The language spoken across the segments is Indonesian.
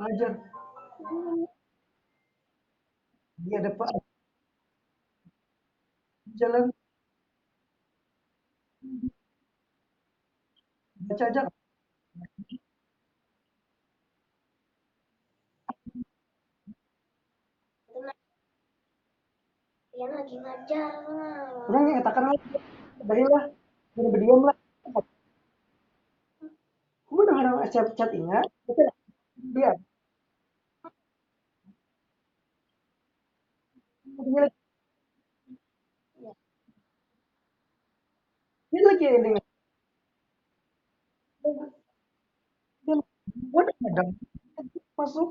Ajar dia dapat jalan baca aja. Yang lagi ngajar lah. Orang yang katakan lah, baiklah, berdiam lah. Kemudian orang chat ingat, betul dia. Dia lagi ini. Dia buat ada masuk.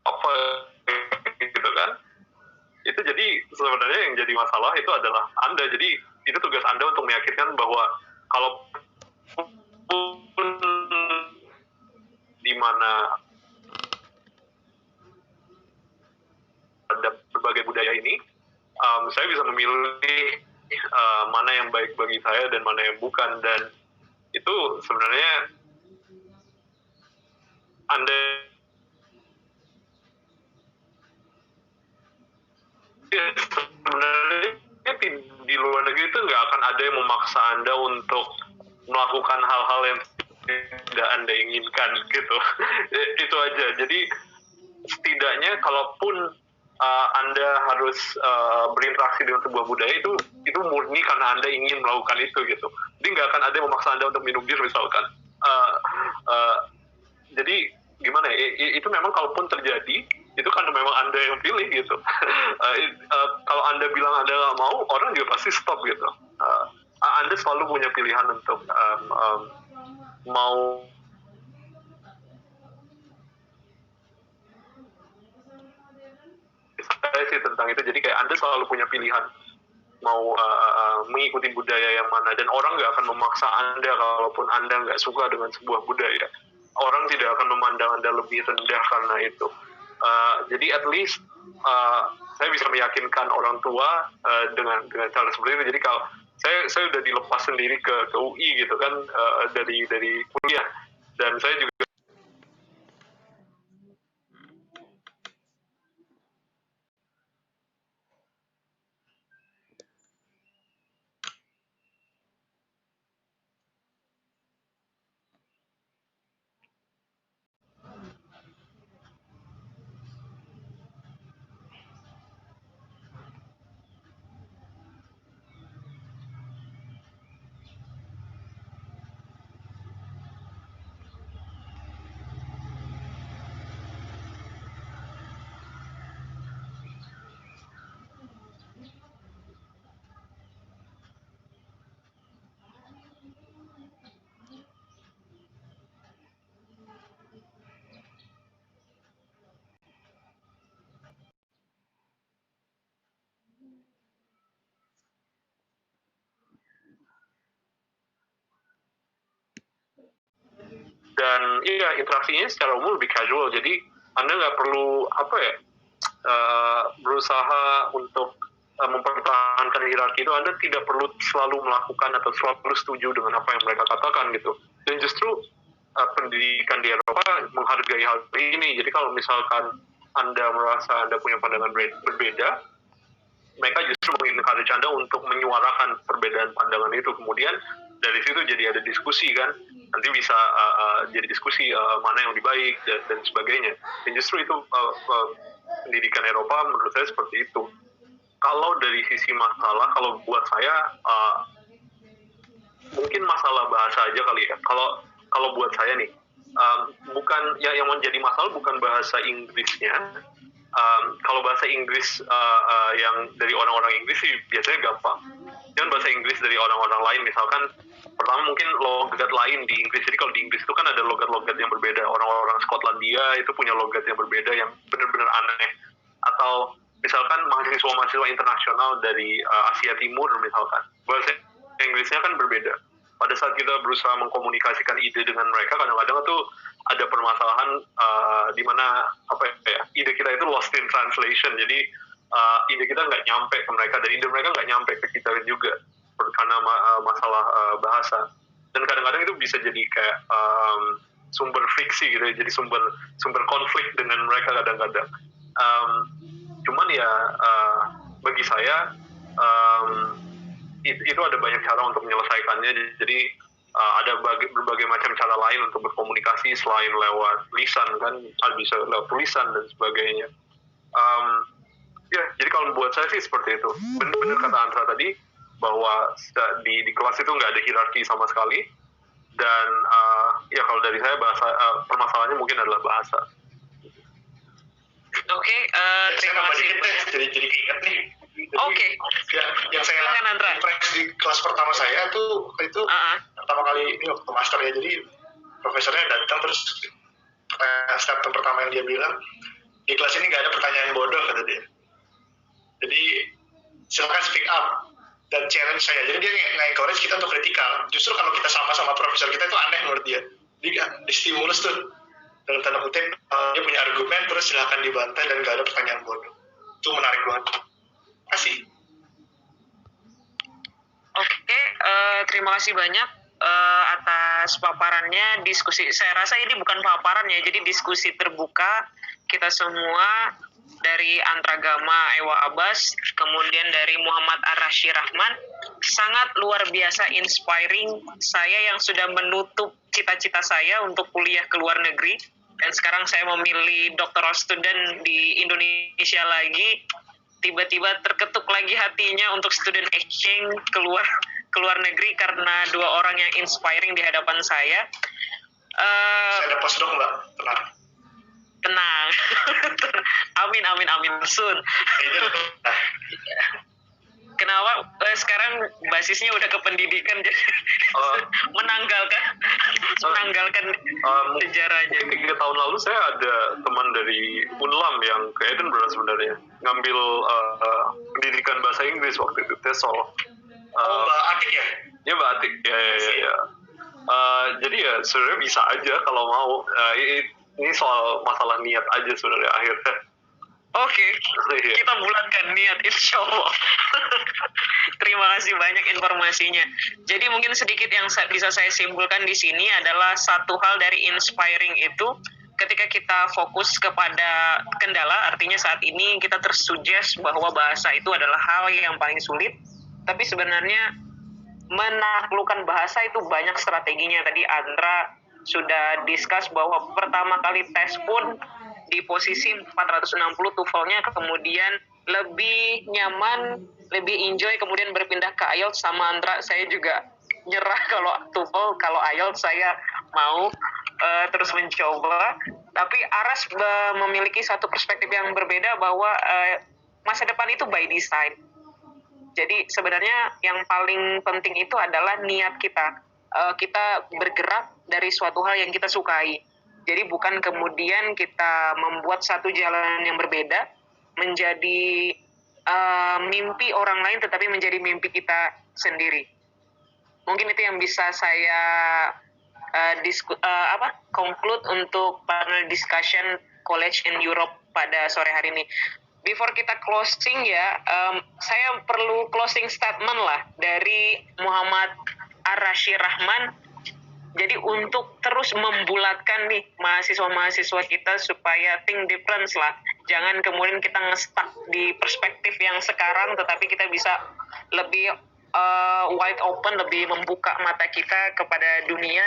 apa gitu kan. Itu jadi sebenarnya yang jadi masalah itu adalah Anda. Jadi itu tugas Anda untuk meyakinkan bahwa kalau di mana ada berbagai budaya ini, saya bisa memilih mana yang baik bagi saya dan mana yang bukan. Dan itu sebenarnya Anda di luar negeri itu nggak akan ada yang memaksa Anda untuk melakukan hal-hal yang tidak Anda inginkan gitu. Itu aja. Jadi setidaknya kalaupun Anda harus berinteraksi dengan sebuah budaya itu murni karena Anda ingin melakukan itu gitu. Jadi nggak akan ada yang memaksa Anda untuk minum bir misalkan. Jadi gimana ya? Itu memang kalaupun terjadi itu karena memang Anda yang pilih gitu. Kalau Anda bilang Anda nggak mau, orang juga pasti stop gitu. Anda selalu punya pilihan untuk mau saya sih tentang itu. Jadi kayak Anda selalu punya pilihan mau mengikuti budaya yang mana, dan orang nggak akan memaksa Anda kalaupun Anda nggak suka dengan sebuah budaya. Orang tidak akan memandang Anda lebih rendah karena itu. Jadi at least saya bisa meyakinkan orang tua dengan cara seperti itu. Jadi kalau saya udah dilepas sendiri ke UI gitu kan, dari kuliah, dan saya juga dan iya, interaksinya secara umum lebih casual. Jadi Anda nggak perlu berusaha untuk mempertahankan hierarki itu. Anda tidak perlu selalu melakukan atau selalu setuju dengan apa yang mereka katakan gitu. Dan justru pendidikan di Eropa menghargai hal ini. Jadi kalau misalkan Anda merasa Anda punya pandangan berbeda, mereka justru mengencourage Anda untuk menyuarakan perbedaan pandangan itu. Kemudian dari situ jadi ada diskusi kan, nanti bisa jadi diskusi mana yang lebih baik dan sebagainya. Dan justru itu pendidikan Eropa menurut saya seperti itu. Kalau dari sisi masalah, kalau buat saya mungkin masalah bahasa aja kali ya. Kalau buat saya nih, bukan yang menjadi masalah bukan bahasa Inggrisnya. Kalau bahasa Inggris yang dari orang-orang Inggris sih biasanya gampang. Dan bahasa Inggris dari orang-orang lain, misalkan pertama mungkin logat lain di Inggris. Jadi kalau di Inggris itu kan ada logat-logat yang berbeda. Orang-orang Skotlandia itu punya logat yang berbeda yang benar-benar aneh. Atau misalkan mahasiswa-mahasiswa internasional dari Asia Timur misalkan, bahasa Inggrisnya kan berbeda. Pada saat kita berusaha mengkomunikasikan ide dengan mereka, kadang-kadang tuh ada permasalahan di mana ide kita itu lost in translation. Jadi ide kita nggak nyampe ke mereka, dan ide mereka nggak nyampe ke kita juga karena masalah bahasa. Dan kadang-kadang itu bisa jadi kayak sumber friksi gitu, jadi sumber konflik dengan mereka kadang-kadang. Cuman ya bagi saya itu ada banyak cara untuk menyelesaikannya. Jadi ada berbagai macam cara lain untuk berkomunikasi selain lewat lisan kan, bisa lewat tulisan dan sebagainya. Ya, jadi kalau buat saya sih seperti itu. Benar kata Andra tadi bahwa di kelas itu nggak ada hierarki sama sekali. Dan ya kalau dari saya permasalahannya mungkin adalah bahasa. Oke, terima kasih. Jadi keinget nih. Oke. Yang saya impress di kelas pertama saya itu pertama kali ini waktu master ya. Jadi profesornya datang terus statement pertama yang dia bilang, di kelas ini nggak ada pertanyaan bodoh kata dia. Jadi silakan speak up dan challenge saya. Jadi dia nge-encourage kita untuk kritikal. Justru kalau kita sama-sama profesor kita itu aneh menurut dia. Jadi di stimulus tuh dalam tanda kutip dia punya argumen terus silakan dibantai dan nggak ada pertanyaan bodoh. Itu menarik banget. Kasih. Oke, terima kasih banyak atas paparannya, diskusi. Saya rasa ini bukan paparan ya, jadi diskusi terbuka kita semua dari dari Antragama Ewa Abbas, kemudian dari Muhammad Ar-Rashi Rahman, sangat luar biasa inspiring. Saya yang sudah menutup cita-cita saya untuk kuliah ke luar negeri, dan sekarang saya memilih doctoral student di Indonesia lagi, tiba-tiba terketuk lagi hatinya untuk student exchange ke luar negeri karena dua orang yang inspiring di hadapan saya. Saya ada postdoc Mbak, tenang. amin soon. Kenapa sekarang basisnya udah ke pendidikan, jadi menanggalkan sejarahnya. Mungkin 3 tahun lalu saya ada teman dari Unlam yang ke Edinburgh sebenarnya, ngambil pendidikan bahasa Inggris waktu itu, TESOL. Mbak Atik ya? Ya Mbak Atik, ya. Jadi ya sebenarnya bisa aja kalau mau. Ini soal masalah niat aja sebenarnya akhirnya. Oke, kita bulatkan niat, insya Allah. Terima kasih banyak informasinya. Jadi mungkin sedikit yang bisa saya simpulkan di sini adalah satu hal dari inspiring itu, ketika kita fokus kepada kendala, artinya saat ini kita tersuggest bahwa bahasa itu adalah hal yang paling sulit, tapi sebenarnya menaklukkan bahasa itu banyak strateginya. Tadi Andra sudah discuss bahwa pertama kali tes pun di posisi 460 TOEFL-nya, kemudian lebih nyaman, lebih enjoy, kemudian berpindah ke IELTS. Sama Andra, saya juga nyerah kalau TOEFL, kalau IELTS saya mau terus mencoba. Tapi Aras memiliki satu perspektif yang berbeda bahwa masa depan itu by design. Jadi sebenarnya yang paling penting itu adalah niat kita. Kita bergerak dari suatu hal yang kita sukai. Jadi bukan kemudian kita membuat satu jalan yang berbeda menjadi mimpi orang lain, tetapi menjadi mimpi kita sendiri. Mungkin itu yang bisa saya conclude untuk panel discussion College in Europe pada sore hari ini. Before kita closing ya, saya perlu closing statement lah dari Muhammad Ar-Rashi Rahman. Jadi untuk terus membulatkan nih mahasiswa-mahasiswa kita supaya think different lah. Jangan kemudian kita nge-stuck di perspektif yang sekarang, tetapi kita bisa lebih wide open, lebih membuka mata kita kepada dunia,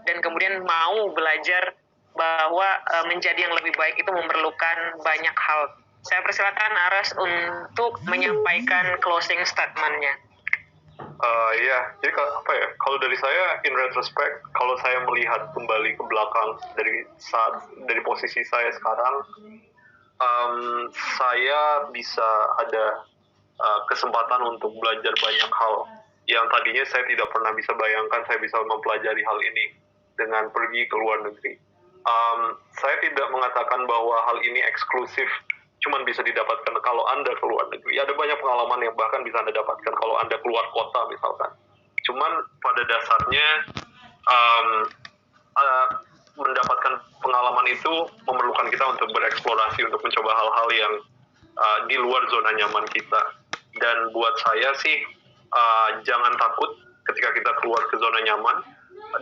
dan kemudian mau belajar bahwa menjadi yang lebih baik itu memerlukan banyak hal. Saya persilakan Aras untuk menyampaikan closing statement-nya. Jadi kalau dari saya, in retrospect, kalau saya melihat kembali ke belakang dari posisi saya sekarang, saya bisa ada kesempatan untuk belajar banyak hal yang tadinya saya tidak pernah bisa bayangkan saya bisa mempelajari hal ini dengan pergi ke luar negeri. Saya tidak mengatakan bahwa hal ini eksklusif cuman bisa didapatkan kalau Anda ke luar negeri. Ada banyak pengalaman yang bahkan bisa Anda dapatkan kalau Anda keluar kota misalkan. Cuman pada dasarnya mendapatkan pengalaman itu memerlukan kita untuk bereksplorasi, untuk mencoba hal-hal yang di luar zona nyaman kita. Dan buat saya sih jangan takut ketika kita keluar ke zona nyaman.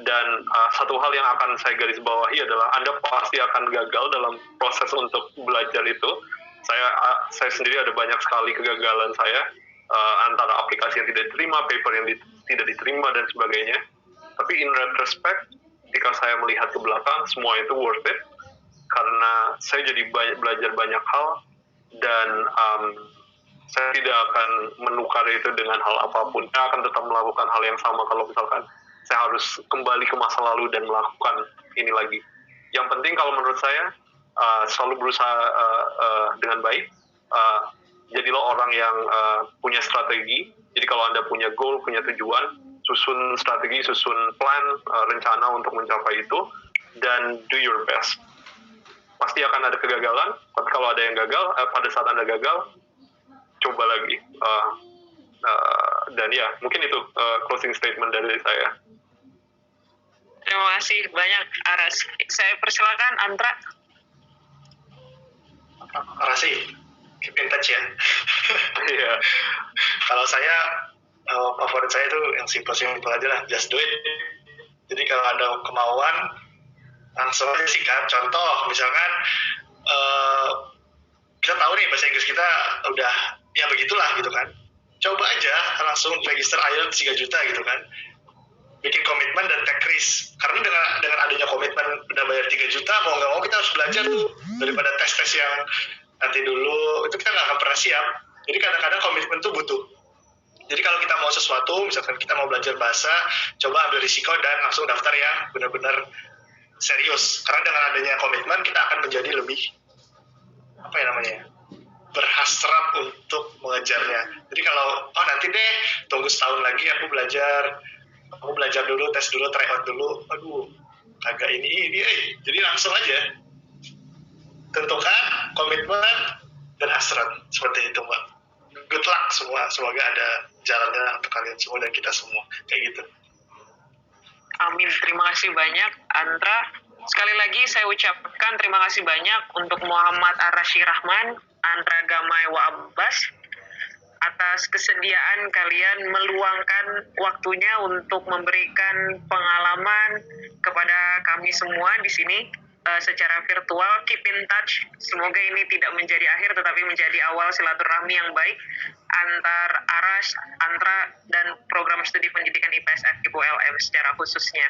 Dan satu hal yang akan saya garis bawahi adalah Anda pasti akan gagal dalam proses untuk belajar itu. Saya sendiri ada banyak sekali kegagalan saya, antara aplikasi yang tidak diterima, paper yang tidak diterima, dan sebagainya. Tapi in retrospect, ketika saya melihat ke belakang, semua itu worth it, karena saya jadi belajar banyak hal, dan saya tidak akan menukar itu dengan hal apapun. Saya akan tetap melakukan hal yang sama kalau misalkan saya harus kembali ke masa lalu dan melakukan ini lagi. Yang penting kalau menurut saya, selalu berusaha dengan baik. Jadilah orang yang punya strategi. Jadi kalau Anda punya goal, punya tujuan, susun strategi, susun plan, rencana untuk mencapai itu, dan do your best. Pasti akan ada kegagalan, tapi kalau ada yang gagal, pada saat Anda gagal, coba lagi. Dan ya, mungkin itu closing statement dari saya. Terima kasih banyak Aras. Saya persilakan Andra. Arasi, keep in touch ya. Iya. Kalau saya, favorit saya itu yang simple-simple aja lah, just do it. Jadi kalau ada kemauan, langsung aja sikat. Contoh, misalkan kita tahu nih bahasa Inggris kita udah ya begitulah gitu kan. Coba aja langsung register IELTS 3 juta gitu kan. Bikin komitmen dan take risk. Karena dengan adanya komitmen udah bayar 3 juta, mau nggak mau kita harus belajar tuh. Daripada tes-tes yang nanti dulu, itu kita nggak akan pernah siap. Jadi kadang-kadang komitmen tuh butuh. Jadi kalau kita mau sesuatu, misalkan kita mau belajar bahasa, coba ambil risiko dan langsung daftar yang benar-benar serius. Karena dengan adanya komitmen, kita akan menjadi lebih, apa ya namanya, berhasrat untuk mengejarnya. Jadi kalau, oh nanti deh, tunggu setahun lagi aku belajar dulu, tes dulu, try out dulu, aduh, kagak ini, jadi langsung aja. Tentukan komitmen dan hasrat, seperti itu Mbak. Good luck semua, semoga ada jalannya untuk kalian semua dan kita semua, kayak gitu. Amin, terima kasih banyak Antra. Sekali lagi saya ucapkan terima kasih banyak untuk Muhammad Ar-Rashid Rahman, Antra Gamay Wa Abbas, atas kesediaan kalian meluangkan waktunya untuk memberikan pengalaman kepada kami semua di sini secara virtual. Keep in touch, semoga ini tidak menjadi akhir tetapi menjadi awal silaturahmi yang baik antar Aras, Antra, dan program studi pendidikan IPS FIBULM secara khususnya.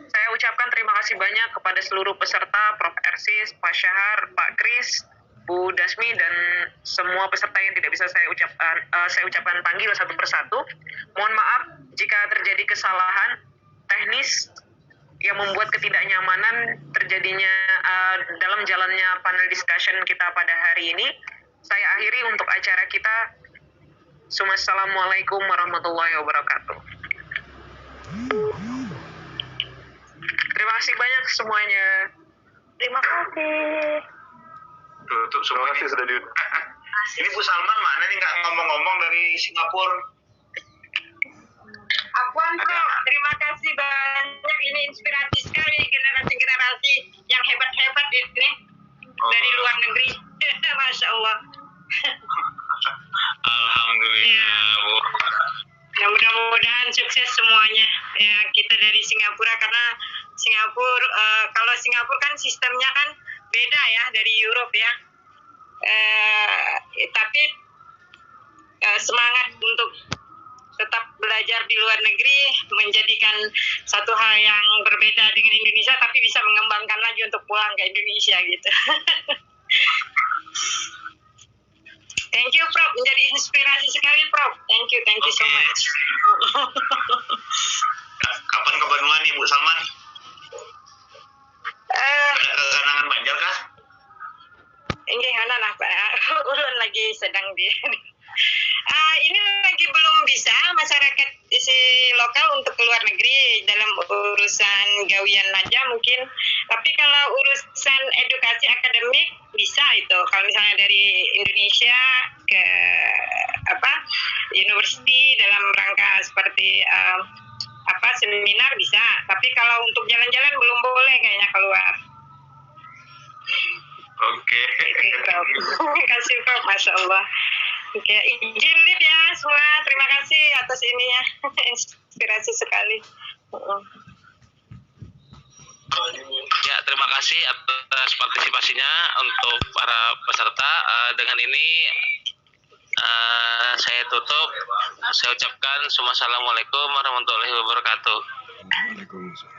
Saya ucapkan terima kasih banyak kepada seluruh peserta, Prof. Ersis, Pak Syahar, Pak Kris, Bu Dasmi, dan semua peserta yang tidak bisa saya ucapkan panggil satu persatu. Mohon maaf jika terjadi kesalahan teknis yang membuat ketidaknyamanan terjadinya dalam jalannya panel discussion kita pada hari ini. Saya akhiri untuk acara kita. Assalamualaikum warahmatullahi wabarakatuh. Terima kasih banyak semuanya. Terima kasih. Tutup Terima semua. kasih sudah di. Ini Bu Salman mana nih nggak ngomong-ngomong dari Singapura? Afwan Bro, terima kasih banyak. Ini inspirasi sekali generasi-generasi yang hebat-hebat ini dari luar negeri. Masya Allah. Alhamdulillah, Bu. Ya, mudah-mudahan sukses semuanya. Ya, kita dari Singapura karena Singapura, kalau Singapura kan sistemnya kan beda ya dari Europe ya. Tapi semangat untuk tetap belajar di luar negeri menjadikan satu hal yang berbeda dengan Indonesia, tapi bisa mengembangkan lagi untuk pulang ke Indonesia gitu. Thank you, Prof. Menjadi inspirasi sekali, Prof. Thank you so much. Kapan ke Benua nih, Bu Salman? Ada kesenangan Banjar kah? Ini nah Pak, ulun lagi sedang di ini lagi belum bisa masyarakat isi lokal untuk keluar negeri dalam urusan gawian aja mungkin. Tapi kalau urusan edukasi akademik bisa itu. Kalau misalnya dari Indonesia ke university dalam rangka seperti seminar bisa. Tapi kalau untuk jalan-jalan belum boleh kayaknya keluar. Oke. Terima kasih Prof, Masya Allah. Oke, izin Lid ya semua. Terima kasih atas ininya. Inspirasi sekali. Ya, terima kasih atas partisipasinya untuk para peserta. Dengan ini saya tutup. Saya ucapkan Assalamualaikum warahmatullahi wabarakatuh. Waalaikumsalam.